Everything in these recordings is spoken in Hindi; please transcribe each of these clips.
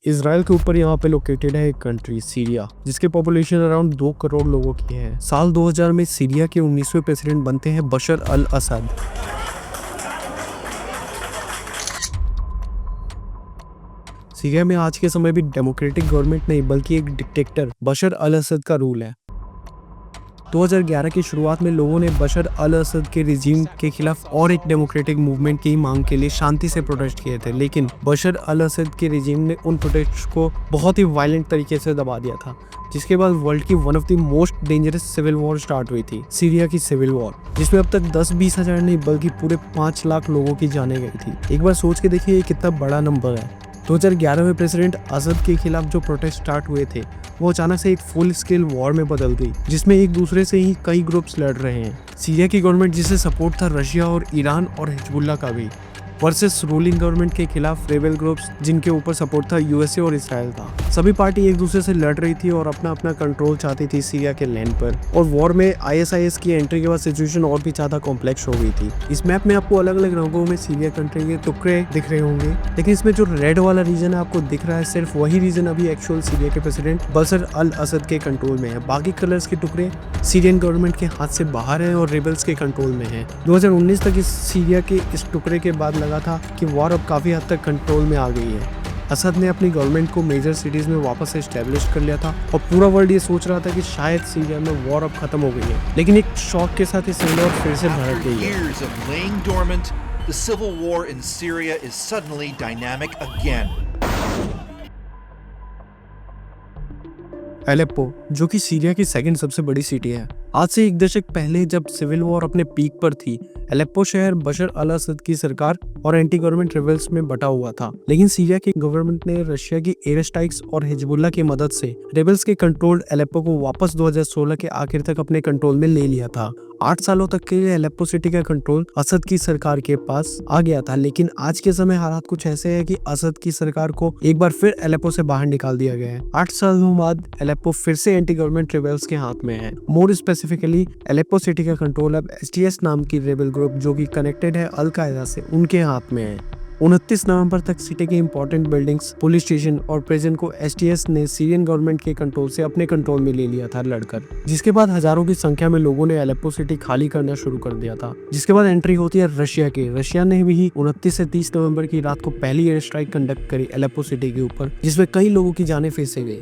इसराइल के ऊपर यहाँ पे लोकेटेड है एक कंट्री सीरिया, जिसकी पॉपुलेशन अराउंड 2 करोड़ लोगों की है। साल 2000 में सीरिया के 19वें प्रेसिडेंट बनते हैं बशर अल असद। सीरिया में आज के समय भी डेमोक्रेटिक गवर्नमेंट नहीं बल्कि एक डिक्टेटर बशर अल असद का रूल है। 2011 की शुरुआत में लोगों ने बशर अल असद के रिजीम के खिलाफ और एक डेमोक्रेटिक मूवमेंट की मांग के लिए शांति से प्रोटेस्ट किए थे, लेकिन बशर अल असद के रिजीम ने उन प्रोटेस्ट को बहुत ही वायलेंट तरीके से दबा दिया था, जिसके बाद वर्ल्ड की one of the most dangerous civil war start हुई थी, सीरिया की सिविल वॉर, जिसमें अब तक 10-20 हजार नहीं बल्कि पूरे 5 लाख लोगों की जाने गई थी। एक बार सोच के देखिए ये कितना बड़ा नंबर है। 2011 में प्रेसिडेंट असद के खिलाफ जो प्रोटेस्ट स्टार्ट हुए थे वो अचानक से एक फुल स्केल वॉर में बदल गई, जिसमें एक दूसरे से ही कई ग्रुप्स लड़ रहे हैं। सीरिया की गवर्नमेंट जिसे सपोर्ट था रशिया और ईरान और हिजबुल्ला का भी, वर्सेस रूलिंग गवर्नमेंट के खिलाफ रेबल ग्रुप्स जिनके ऊपर सपोर्ट था यूएसए और इसराइल का। सभी पार्टी एक दूसरे से लड़ रही थी और अपना अपना कंट्रोल चाहती थी सीरिया के लैंड पर। और वॉर में आईएसआईएस की एंट्री के बाद सिचुएशन और भी ज्यादा कॉम्प्लेक्स हो गई थी। इस मैप में आपको अलग अलग रंगों में सीरिया कंट्री के टुकड़े दिख रहे होंगे, लेकिन इसमें जो रेड वाला रीजन है आपको दिख रहा है, सिर्फ वही रीजन अभी एक्चुअल सीरिया के प्रेसिडेंट बशर अल असद के कंट्रोल में है। बाकी कलर्स के टुकड़े सीरियन गवर्नमेंट के हाथ से बाहर है और रेबल्स के कंट्रोल में है। 2019 तक इस सीरिया के इस टुकड़े के बाद लगा था कि वॉर अब काफी हद तक कंट्रोल में आ गई है। असद ने अपनी गवर्नमेंट को मेजर सिटीज में वापस से एस्टेब्लिश कर लिया था और पूरा वर्ल्ड ये सोच रहा था कि शायद सीरिया में वॉर अब खत्म हो गई है, लेकिन एक शॉक के साथ ये सिविल वॉर फिर से भड़क गई है। The civil war in Syria is suddenly dynamic again. Aleppo, जो कि सीरिया की सेकंड सबसे बड़ी सिटी है। आज से एक दशक पहले जब सिविल वॉर अपने पीक पर थी, एलेप्पो शहर बशर अल असद की सरकार और एंटी गवर्नमेंट रिबेल्स में बटा हुआ था, लेकिन सीरिया की गवर्नमेंट ने रशिया की एयर स्ट्राइक्स और हिजबुल्ला की मदद से रिबेल्स के कंट्रोल्ड एलेप्पो को वापस 2016 के आखिर तक अपने कंट्रोल में ले लिया था। 8 सालों तक के लिए एलेप्पो सिटी का कंट्रोल असद की सरकार के पास आ गया था, लेकिन आज के समय हालात कुछ ऐसे है कि असद की सरकार को एक बार फिर एलेप्पो से बाहर निकाल दिया गया है। 8 सालों बाद एलेप्पो फिर से एंटी गवर्नमेंट रिबेल्स के हाथ में है। मोर स्पेसिफिकली एलेप्पो सिटी का कंट्रोल अब एसटीएस नाम की रेबल ग्रुप जो कि कनेक्टेड है अल कायदा से, उनके हाथ में है। 29 नवंबर तक सिटी के इंपॉर्टेंट बिल्डिंग्स, पुलिस स्टेशन और प्रिजन को एसटीएस ने सीरियन गवर्नमेंट के कंट्रोल से अपने कंट्रोल में ले लिया था लड़कर, जिसके बाद हजारों की संख्या में लोगों ने एलेप्पो सिटी खाली करना शुरू कर दिया था। जिसके बाद एंट्री होती है रशिया की। रशिया ने भी 29 से 30 नवंबर की रात को पहली एयर स्ट्राइक कंडक्ट करी एलेप्पो सिटी के ऊपर, जिसमें कई लोगों की जानें फंसे गई।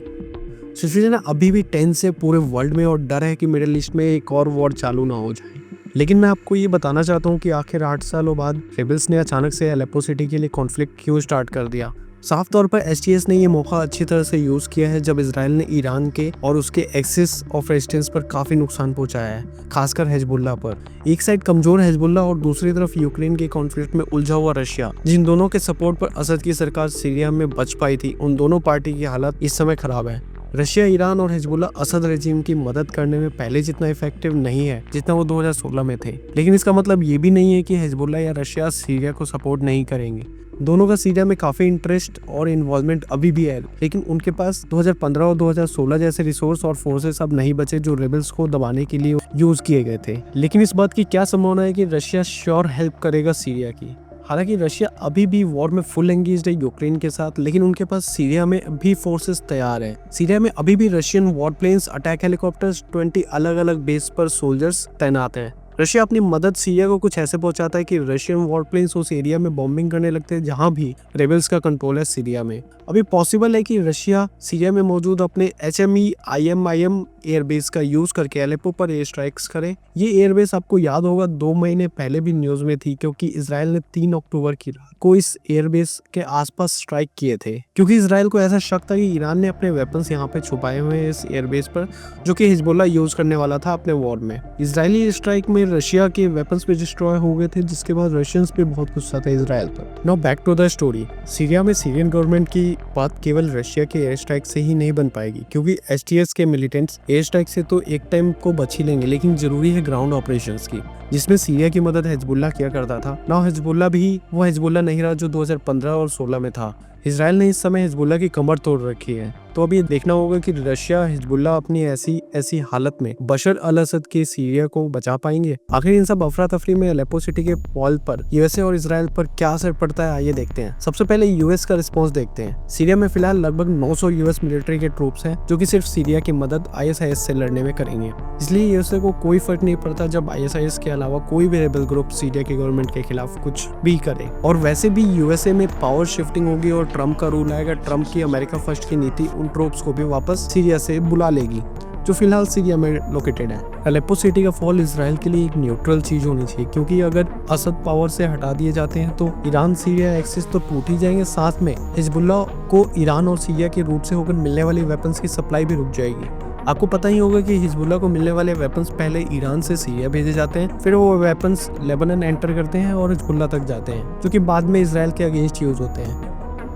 सिचुएशन अभी भी टेंस है पूरे वर्ल्ड में और डर है कि मिडिल ईस्ट में एक और वॉर चालू ना हो जाए। लेकिन मैं आपको ये बताना चाहता हूँ कि आखिर 8 सालों बाद रेबल्स ने अचानक से एलेप्पो सिटी के लिए कॉन्फ्लिक्ट क्यों स्टार्ट कर दिया। साफ तौर पर एसटीएस ने ये मौका अच्छी तरह से यूज किया है जब इसराइल ने ईरान के और उसके एक्सिस ऑफ रेजिस्टेंस पर काफी नुकसान पहुंचाया है, खासकर हिजबुल्ला पर। एक साइड कमजोर हिजबुल्ला और दूसरी तरफ यूक्रेन के कॉन्फ्लिक्ट में उलझा हुआ रशिया, जिन दोनों के सपोर्ट पर असद की सरकार सीरिया में बच पाई थी, उन दोनों पार्टी की हालत इस समय खराब है। रशिया, ईरान और हिजबुल्ला असद रेजिम की मदद करने में पहले जितना इफेक्टिव नहीं है जितना वो 2016 में थे, लेकिन इसका मतलब ये भी नहीं है कि हिजबुल्ला या रशिया सीरिया को सपोर्ट नहीं करेंगे। दोनों का सीरिया में काफी इंटरेस्ट और इन्वॉल्वमेंट अभी भी है, लेकिन उनके पास 2015 और 2016 जैसे रिसोर्स और फोर्सेस अब नहीं बचे जो रेबल्स को दबाने के लिए यूज किए गए थे। लेकिन इस बात की क्या संभावना है कि रशिया श्योर हेल्प करेगा सीरिया की। हालांकि रशिया अभी भी वॉर में फुल एंगेज्ड है यूक्रेन के साथ, लेकिन उनके पास सीरिया में भी फोर्सेस तैयार है। सीरिया में अभी भी Russian war planes, attack helicopters, 20 अलग अलग बेस पर सोल्जर्स तैनात हैं। रशिया अपनी मदद सीरिया को कुछ ऐसे पहुंचाता है कि रशियन वॉर प्लेन्स उस एरिया में बॉम्बिंग करने लगते हैं जहां भी रेबल्स का कंट्रोल है सीरिया में। अभी पॉसिबल है कि रशिया सीरिया में मौजूद अपने HME IMIM एयरबेस का यूज करके एलेप्पो पर एयर स्ट्राइक्स करे। ये एयरबेस आपको याद होगा 2 महीने पहले भी न्यूज में थी, क्योंकि इसराइल ने 3 अक्टूबर की रात को इस एयरबेस के आसपास स्ट्राइक किए थे, क्योंकि इसराइल को ऐसा शक था कि ईरान ने अपने वेपन्स यहाँ पे छुपाए हुए हैं इस एयरबेस पर, जो कि हिजबुल्ला यूज करने वाला था अपने वॉर में। इसराइली स्ट्राइक में रशिया के वेपन्स भी डिस्ट्रॉय हो गए थे, जिसके बाद रशियंस पे बहुत गुस्सा था इसराइल पर। Now back to the story. Syria में सीरियन गवर्नमेंट की बात केवल रशिया के एयर स्ट्राइक से ही नहीं बन पाएगी, क्योंकि एसटीएस के मिलिटेंट्स एयर स्ट्राइक से तो एक टाइम को बच ही लेंगे, लेकिन जरूरी है ग्राउंड ऑपरेशंस की, जिसमें सीरिया की मदद हिजबुल्ला किया करता था। नाउ हिजबुल्ला भी वो हिजबुल्ला नहीं रहा जो 2015 और 16 में था। इसराइल ने इस समय हिजबुल्लाह की कमर तोड़ रखी है। तो अब ये देखना होगा कि रशिया हिजबुल्लाह अपनी ऐसी हालत में बशर अल असद के सीरिया को बचा पाएंगे। आखिर इन सब अफरा तफरी में अलेप्पो सिटी के फॉल पर यूएसए और इसराइल पर क्या असर पड़ता है, आइए देखते हैं। सबसे पहले यूएस का रिस्पॉन्स देखते हैं। सीरिया में फिलहाल लगभग 900 यूएस मिलिट्री के ट्रूप्स हैं जो कि सिर्फ सीरिया की मदद आईएसआईएस से लड़ने में करेंगे। इसलिए यूएसए को कोई फर्क नहीं पड़ता जब आईएसआईएस के अलावा कोई भी रेबल ग्रुप सीरिया की गवर्नमेंट के खिलाफ कुछ भी करे। और वैसे भी यूएसए में पावर शिफ्टिंग होगी और ट्रम्प का रूल आएगा। ट्रम्प की अमेरिका फर्स्ट की नीति उन ट्रूप्स को भी वापस सीरिया से बुला लेगी जो फिलहाल सीरिया में लोकेटेड है। अलेप्पो सिटी का फॉल इसराइल के लिए एक न्यूट्रल चीज होनी चाहिए, क्योंकि अगर असद पावर से हटा दिए जाते हैं तो ईरान सीरिया एक्सिस तो टूट ही जाएंगे, साथ में हिजबुल्लाह को ईरान और सीरिया के रूट से होकर मिलने वाली वेपन्स की सप्लाई भी रुक जाएगी। आपको पता ही होगा कि हिजबुल्लाह को मिलने वाले वेपन्स पहले ईरान से सीरिया भेजे जाते हैं, फिर वो वेपन्स लेबनान एंटर करते हैं और हिजबुल्लाह तक जाते हैं, जो कि बाद में इसराइल के अगेंस्ट यूज होते हैं।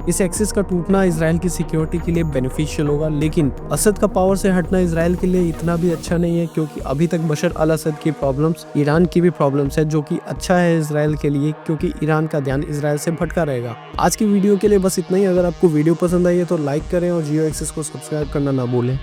इस एक्सिस का टूटना इसराइल की सिक्योरिटी के लिए बेनिफिशियल होगा, लेकिन असद का पावर से हटना इसराइल के लिए इतना भी अच्छा नहीं है, क्योंकि अभी तक बशर अल असद की प्रॉब्लम्स ईरान की भी प्रॉब्लम्स है, जो कि अच्छा है इसराइल के लिए, क्योंकि ईरान का ध्यान इसराइल से भटका रहेगा। आज की वीडियो के लिए बस इतना ही। अगर आपको वीडियो पसंद आई है तो लाइक करें और जियो एक्सिस को सब्सक्राइब करना ना भूलें।